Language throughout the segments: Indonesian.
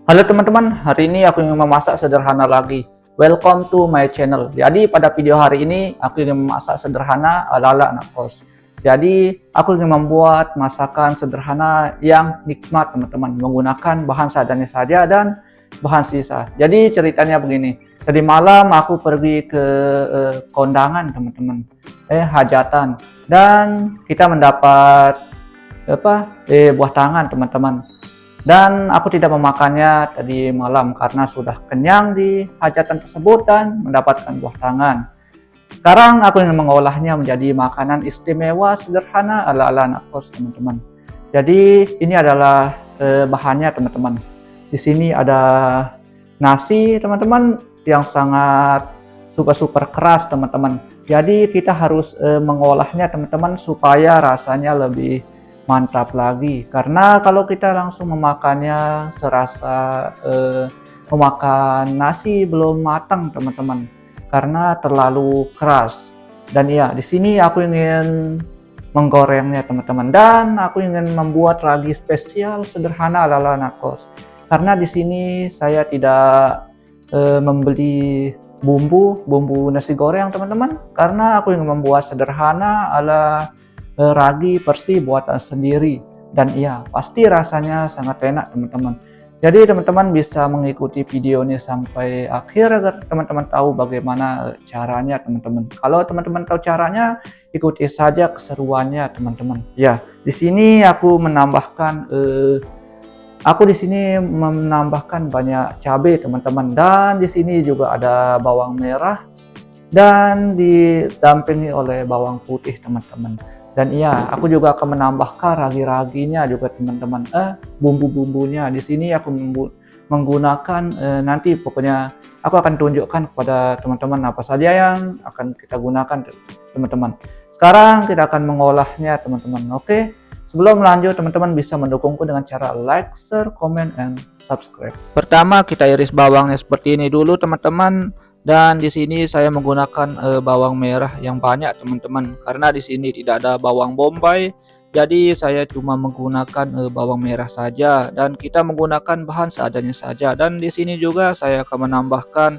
Halo teman-teman, hari ini aku ingin memasak sederhana lagi. Welcome to my channel. Jadi pada video hari ini aku ingin memasak sederhana ala-ala anak kos. Jadi aku ingin membuat masakan sederhana yang nikmat teman-teman, menggunakan bahan seadanya saja dan bahan sisa. Jadi ceritanya begini. Tadi malam aku pergi ke kondangan teman-teman, hajatan, dan kita mendapat buah tangan teman-teman. Dan aku tidak memakannya tadi malam karena sudah kenyang di hajatan tersebut dan mendapatkan buah tangan. Sekarang aku ingin mengolahnya menjadi makanan istimewa sederhana ala-ala anak kos teman-teman. Jadi ini adalah bahannya teman-teman. Di sini ada nasi teman-teman yang sangat super keras teman-teman. Jadi kita harus mengolahnya teman-teman supaya rasanya lebih mantap lagi, karena kalau kita langsung memakannya serasa memakan nasi belum matang teman-teman, karena terlalu keras. Dan ya, di sini aku ingin menggorengnya teman-teman, dan aku ingin membuat ragi spesial sederhana ala anak kos, karena di sini saya tidak membeli bumbu nasi goreng teman-teman, karena aku ingin membuat sederhana ala ragi Persi buatan sendiri. Dan iya, pasti rasanya sangat enak teman-teman. Jadi teman-teman bisa mengikuti video ini sampai akhir agar teman-teman tahu bagaimana caranya teman-teman. Kalau teman-teman tahu caranya, ikuti saja keseruannya teman-teman. Ya, di sini aku menambahkan banyak cabai teman-teman, dan di sini juga ada bawang merah dan didampingi oleh bawang putih teman-teman. Dan iya, aku juga akan menambahkan ragi-raginya juga teman-teman, bumbu-bumbunya. Di sini aku menggunakan nanti pokoknya aku akan tunjukkan kepada teman-teman apa saja yang akan kita gunakan teman-teman. Sekarang kita akan mengolahnya teman-teman. Oke, sebelum lanjut teman-teman bisa mendukungku dengan cara like, share, comment, and subscribe. Pertama kita iris bawangnya seperti ini dulu teman-teman. Dan di sini saya menggunakan bawang merah yang banyak teman-teman, karena di sini tidak ada bawang bombay. Jadi saya cuma menggunakan bawang merah saja, dan kita menggunakan bahan seadanya saja. Dan di sini juga saya akan menambahkan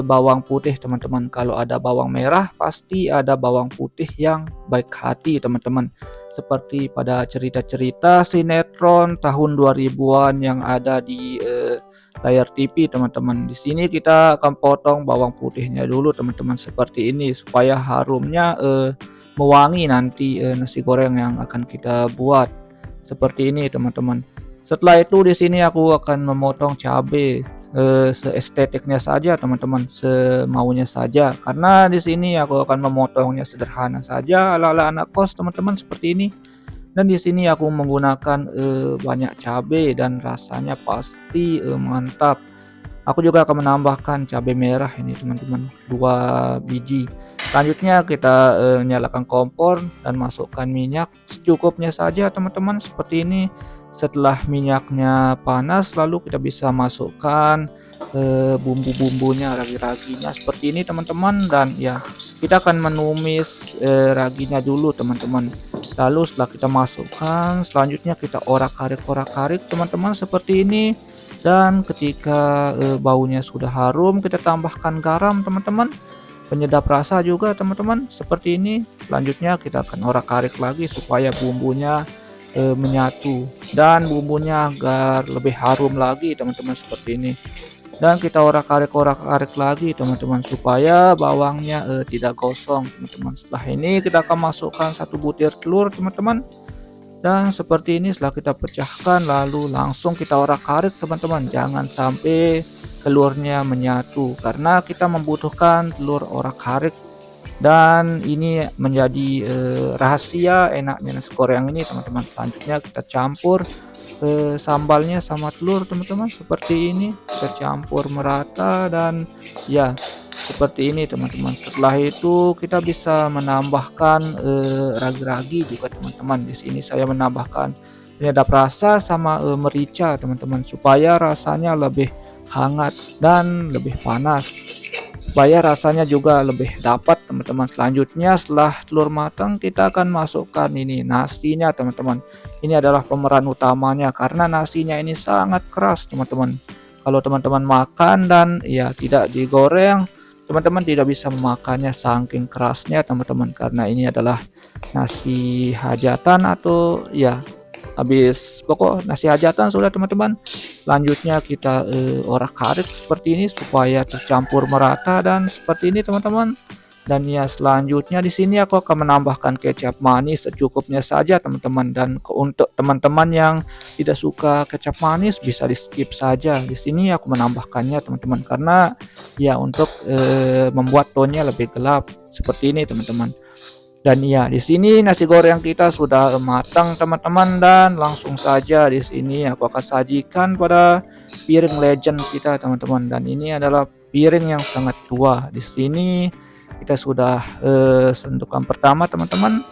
bawang putih teman-teman. Kalau ada bawang merah pasti ada bawang putih yang baik hati teman-teman, seperti pada cerita-cerita sinetron tahun 2000-an yang ada di layar TV teman-teman. Di sini kita akan potong bawang putihnya dulu teman-teman seperti ini, supaya harumnya mewangi nanti nasi goreng yang akan kita buat seperti ini teman-teman. Setelah itu di sini aku akan memotong cabai seestetiknya saja teman-teman, semaunya saja, karena di sini aku akan memotongnya sederhana saja ala-ala anak kos teman-teman seperti ini. Dan di sini aku menggunakan banyak cabai dan rasanya pasti mantap. Aku juga akan menambahkan cabai merah ini teman-teman, 2 biji. Selanjutnya kita nyalakan kompor dan masukkan minyak secukupnya saja teman-teman seperti ini. Setelah minyaknya panas, lalu kita bisa masukkan bumbu-bumbunya, ragi-raginya seperti ini teman-teman. Dan ya, kita akan menumis raginya dulu teman-teman. Lalu setelah kita masukkan, selanjutnya kita orak-arik teman-teman seperti ini. Dan ketika baunya sudah harum, kita tambahkan garam teman-teman, penyedap rasa juga teman-teman seperti ini. Selanjutnya kita akan orak-arik lagi supaya bumbunya menyatu dan bumbunya agar lebih harum lagi teman-teman seperti ini. Dan kita orak-arik lagi teman-teman supaya bawangnya tidak gosong teman-teman. Setelah ini kita akan masukkan 1 butir telur teman-teman, dan seperti ini. Setelah kita pecahkan lalu langsung kita orak-arik teman-teman, jangan sampai telurnya menyatu karena kita membutuhkan telur orak-arik. Dan ini menjadi rahasia enaknya nasi goreng ini teman-teman. Selanjutnya kita campur sambalnya sama telur teman-teman seperti ini, kita campur merata. Dan ya seperti ini teman-teman. Setelah itu kita bisa menambahkan ragi-ragi juga teman-teman. Di sini saya menambahkan penyedap rasa sama merica teman-teman, supaya rasanya lebih hangat dan lebih panas, supaya rasanya juga lebih dapat teman-teman. Selanjutnya setelah telur matang kita akan masukkan ini nasinya teman-teman. ini adalah pemeran utamanya karena nasinya ini sangat keras teman-teman. Kalau teman-teman makan dan ya tidak digoreng, teman-teman tidak bisa memakannya saking kerasnya teman-teman, karena ini adalah nasi hajatan atau ya habis pokok nasi hajatan sudah teman-teman. Selanjutnya kita orak-arik seperti ini supaya tercampur merata dan seperti ini teman-teman. Dan ya selanjutnya di sini aku akan menambahkan kecap manis secukupnya saja teman-teman, dan untuk teman-teman yang tidak suka kecap manis bisa di skip saja. Di sini aku menambahkannya teman-teman karena ya untuk membuat tonnya lebih gelap seperti ini teman-teman. Dan ya di sini nasi goreng kita sudah matang teman-teman, dan langsung saja di sini aku akan sajikan pada piring legend kita teman-teman. Dan ini adalah piring yang sangat tua. Di sini kita sudah sentukan pertama teman-teman,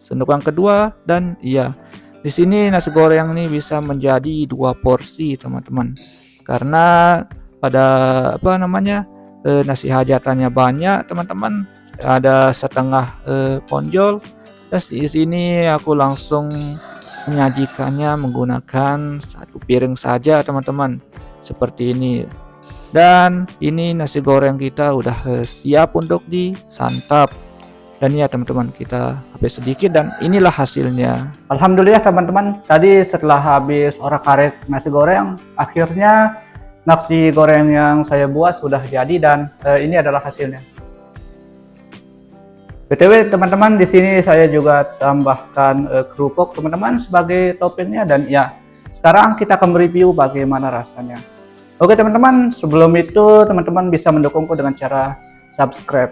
sentukan kedua, dan iya di sini nasi goreng ini bisa menjadi 2 porsi teman-teman. Karena pada apa namanya nasi hajatannya banyak teman-teman, ada setengah ponjol. Terus di sini aku langsung menyajikannya menggunakan 1 piring saja teman-teman, seperti ini. Dan ini nasi goreng kita udah siap untuk disantap. Dan ya teman-teman, kita habis sedikit dan inilah hasilnya. Alhamdulillah teman-teman, tadi setelah habis orak-arik nasi goreng, akhirnya nasi goreng yang saya buat sudah jadi, dan ini adalah hasilnya. BTW teman-teman, di sini saya juga tambahkan kerupuk teman-teman sebagai toppingnya, dan ya sekarang kita akan mereview bagaimana rasanya. Oke teman-teman, sebelum itu teman-teman bisa mendukungku dengan cara subscribe.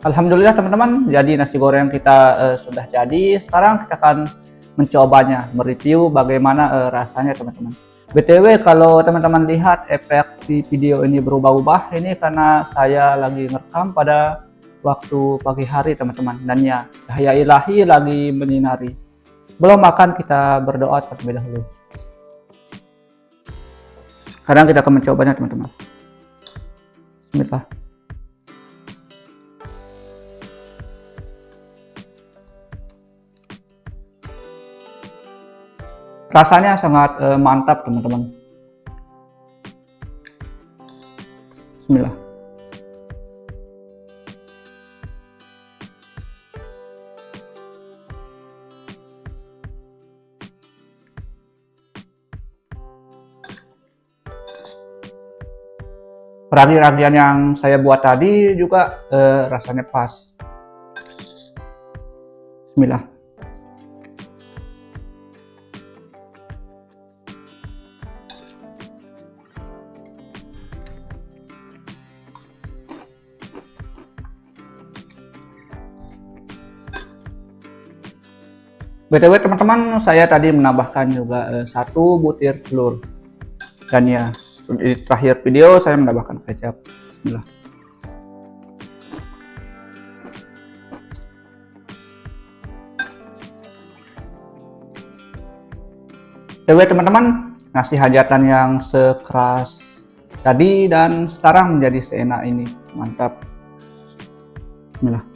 Alhamdulillah teman-teman, jadi nasi goreng kita sudah jadi. Sekarang kita akan mencobanya, mereview bagaimana rasanya teman-teman. BTW kalau teman-teman lihat efek di video ini berubah-ubah, ini karena saya lagi ngerekam pada waktu pagi hari teman-teman, dan ya cahaya ilahi lagi menyinari. Belum makan, kita berdoa terlebih dahulu. Sekarang kita akan mencobanya teman-teman. Bismillah. Rasanya sangat mantap teman-teman. Bismillah. Ragi-ragian yang saya buat tadi juga rasanya pas. Bismillah. BTW teman-teman, saya tadi menambahkan juga 1 butir telur. Dan ya, di terakhir video saya menambahkan kecap. Bismillah. BTW teman-teman, nasi hajatan yang sekeras tadi dan sekarang menjadi seenak ini. Mantap. Bismillah.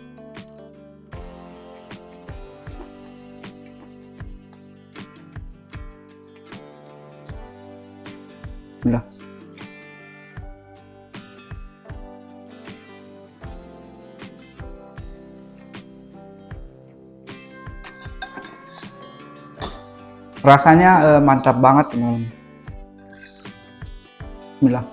Bismillah. Rasanya mantap banget teman-teman. Bismillah.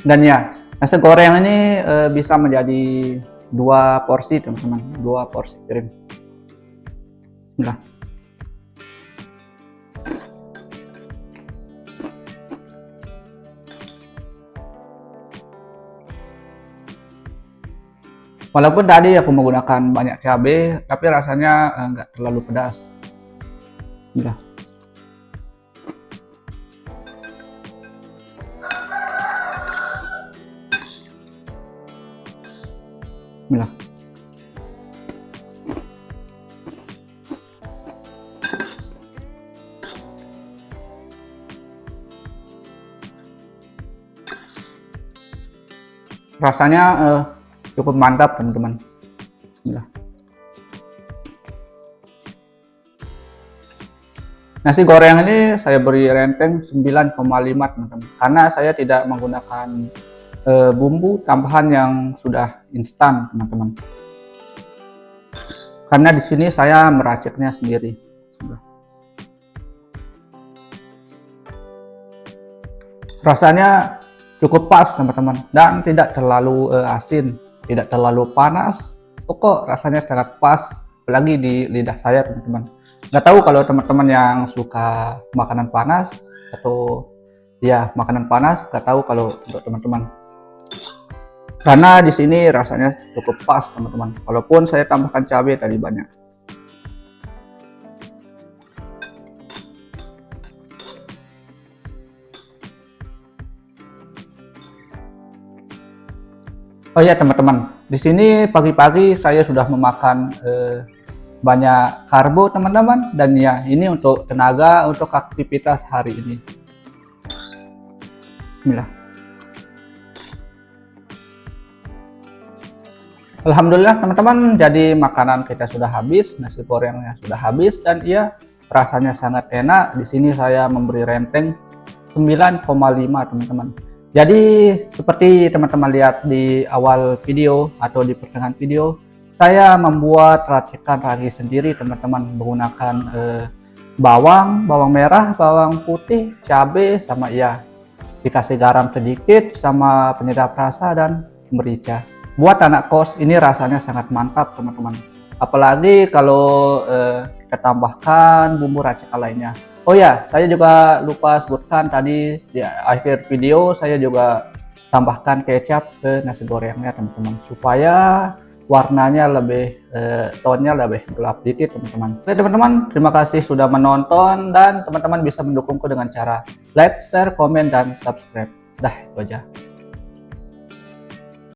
Dan ya, nasi goreng ini bisa menjadi 2 porsi teman-teman, 2 porsi piring. Bismillah. Walaupun tadi aku menggunakan banyak cabai, tapi rasanya nggak terlalu pedas. Bismillah. Bismillah. Rasanya cukup mantap teman-teman. Bismillah. Nasi goreng ini saya beri renteng 9,5 teman-teman, karena saya tidak menggunakan bumbu tambahan yang sudah instan teman-teman. Karena di sini saya meraciknya sendiri. Rasanya cukup pas teman-teman, dan tidak terlalu asin, tidak terlalu panas. Pokok rasanya sangat pas, apalagi di lidah saya teman-teman. Nggak tahu kalau teman-teman yang suka makanan panas atau ya makanan panas, nggak tahu kalau untuk teman-teman. Karena di sini rasanya cukup pas teman-teman, walaupun saya tambahkan cabai tadi banyak. Oh ya teman-teman, di sini pagi-pagi saya sudah memakan banyak karbo teman-teman, dan ya ini untuk tenaga untuk aktivitas hari ini. Bismillah. Alhamdulillah teman-teman, jadi makanan kita sudah habis, nasi gorengnya sudah habis, dan iya rasanya sangat enak. Di sini saya memberi renteng 9,5 teman-teman. Jadi seperti teman-teman lihat di awal video atau di pertengahan video, saya membuat racikan ragi sendiri teman-teman, menggunakan bawang merah, bawang putih, cabai, sama ya dikasih garam sedikit, sama penyedap rasa dan merica. Buat anak kos ini rasanya sangat mantap teman-teman, apalagi kalau kita tambahkan bumbu racikan lainnya. Oh ya, saya juga lupa sebutkan tadi di akhir video, saya juga tambahkan kecap ke nasi gorengnya teman-teman, supaya warnanya lebih tone-nya lebih gelap dikit teman-teman. Oke teman-teman, terima kasih sudah menonton, dan teman-teman bisa mendukungku dengan cara like, share, komen, dan subscribe. Dah, itu aja.